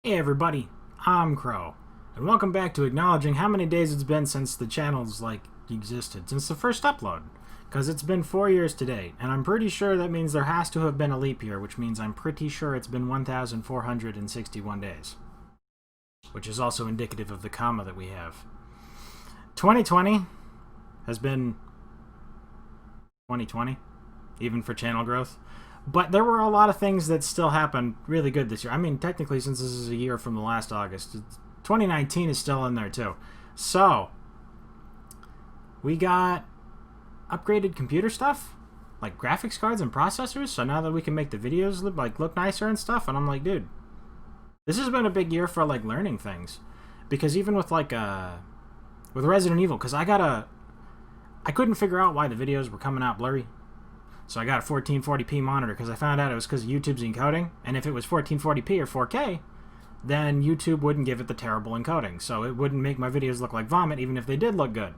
Hey everybody, I'm Crow, and welcome back to acknowledging how many days it's been since the channel's, existed, since the first upload. Because it's been 4 years to date, and I'm pretty sure that means there has to have been a leap year, which means I'm pretty sure it's been 1,461 days. Which is also indicative of the comma that we have. 2020 has been 2020, even for channel growth. But there were a lot of things that still happened really good this year. I mean, technically, since this is a year from the last August, 2019 is still in there, too. So, we got upgraded computer stuff, like graphics cards and processors, so now that we can make the videos look nicer and stuff, and I'm like, dude, this has been a big year for, learning things. Because even with, with Resident Evil, because I couldn't figure out why the videos were coming out blurry. So I got a 1440p monitor because I found out it was because of YouTube's encoding. And if it was 1440p or 4K, then YouTube wouldn't give it the terrible encoding. So it wouldn't make my videos look like vomit even if they did look good.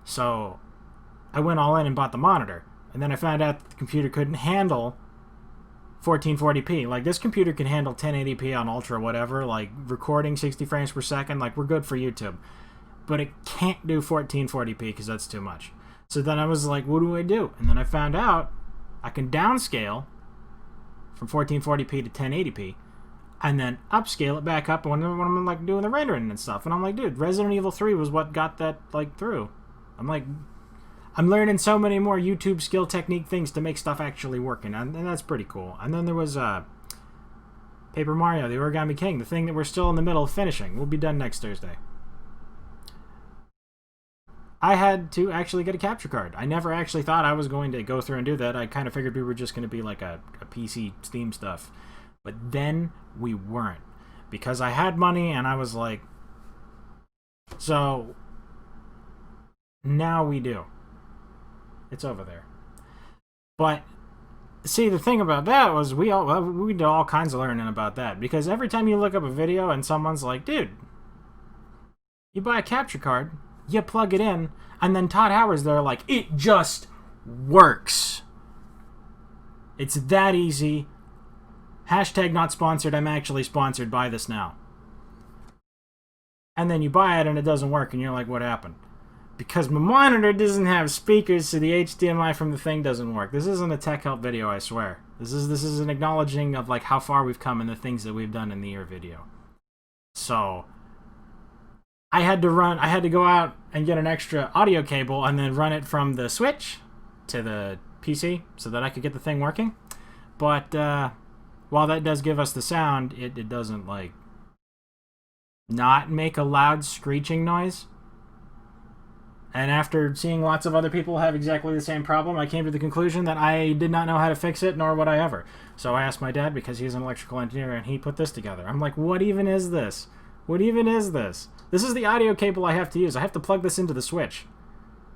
So I went all in and bought the monitor. And then I found out that the computer couldn't handle 1440p. Like, this computer can handle 1080p on Ultra or whatever, like recording 60 frames per second. Like, we're good for YouTube. But it can't do 1440p because that's too much. So then I was like, what do I do? And then I found out I can downscale from 1440p to 1080p and then upscale it back up when I'm doing the rendering and stuff. And I'm like, dude, Resident Evil 3 was what got that through. I'm like, I'm learning so many more YouTube skill technique things to make stuff actually working, and that's pretty cool. And then there was Paper Mario, the Origami King, the thing that we're still in the middle of finishing. We'll be done next Thursday. I had to actually get a capture card. I never actually thought I was going to go through and do that. I kind of figured we were just going to be like a PC Steam stuff. But then we weren't. Because I had money and I was like... So... Now we do. It's over there. But... See, the thing about that was we did all kinds of learning about that. Because every time you look up a video and someone's like, dude, you buy a capture card... You plug it in, and then Todd Howard's there like, it just works. It's that easy. Hashtag not sponsored. I'm actually sponsored. Buy this now. And then you buy it, and it doesn't work, and you're like, what happened? Because my monitor doesn't have speakers, so the HDMI from the thing doesn't work. This isn't a tech help video, I swear. This is an acknowledging of how far we've come and the things that we've done in the year video. So... I had to go out and get an extra audio cable and then run it from the Switch to the PC so that I could get the thing working. But while that does give us the sound, it doesn't, not make a loud screeching noise. And after seeing lots of other people have exactly the same problem, I came to the conclusion that I did not know how to fix it, nor would I ever. So I asked my dad, because he's an electrical engineer, and he put this together. I'm like, what even is this? What even is this? This is the audio cable I have to use. I have to plug this into the Switch.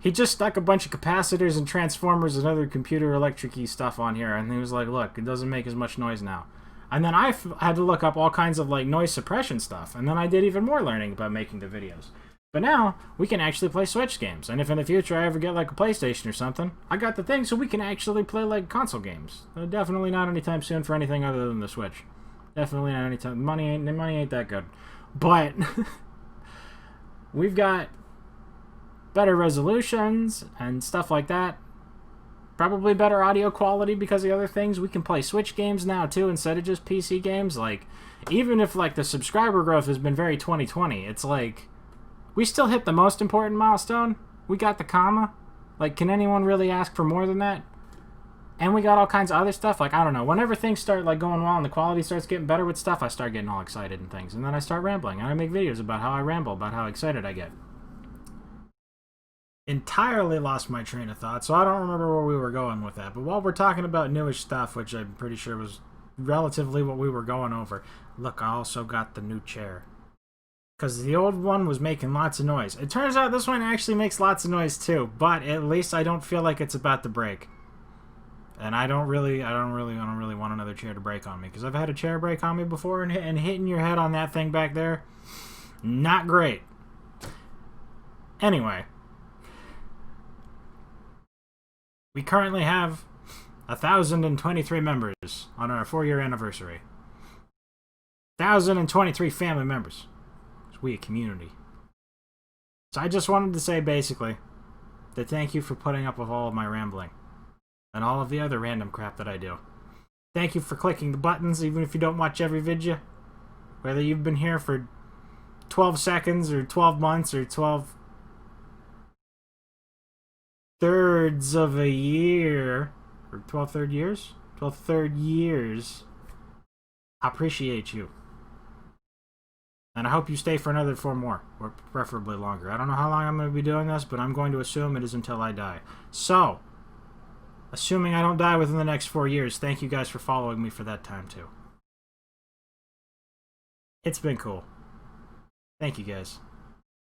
He just stuck a bunch of capacitors and transformers and other computer electric-y stuff on here, and he was like, look, it doesn't make as much noise now. And then I had to look up all kinds of noise suppression stuff, and then I did even more learning about making the videos. But now, we can actually play Switch games, and if in the future I ever get a PlayStation or something, I got the thing so we can actually play console games. Definitely not anytime soon for anything other than the Switch. Definitely not anytime. Money ain't that good. But... We've got better resolutions and stuff like that. Probably better audio quality because of the other things. We can play Switch games now, too, instead of just PC games. Even if, the subscriber growth has been very 2020, it's we still hit the most important milestone. We got the comma. Can anyone really ask for more than that? And we got all kinds of other stuff. I don't know. Whenever things start, going well and the quality starts getting better with stuff, I start getting all excited and things. And then I start rambling. And I make videos about how I ramble, about how excited I get. Entirely lost my train of thought, so I don't remember where we were going with that. But while we're talking about newish stuff, which I'm pretty sure was relatively what we were going over, look, I also got the new chair. Because the old one was making lots of noise. It turns out this one actually makes lots of noise too, but at least I don't feel like it's about to break. And I don't really want another chair to break on me, because I've had a chair break on me before, and hitting your head on that thing back there, not great. Anyway, we currently have 1,023 members on our 4-year anniversary. 1,023 family members. It's we a community. So I just wanted to say basically that thank you for putting up with all of my rambling and all of the other random crap that I do. Thank you for clicking the buttons even if you don't watch every video. Whether you've been here for 12 seconds or 12 months or 12 thirds of a year or 12 third years? 12 third years. I appreciate you. And I hope you stay for another 4 more, or preferably longer. I don't know how long I'm going to be doing this, but I'm going to assume it is until I die. So, assuming I don't die within the next 4 years, thank you guys for following me for that time too. It's been cool. Thank you guys.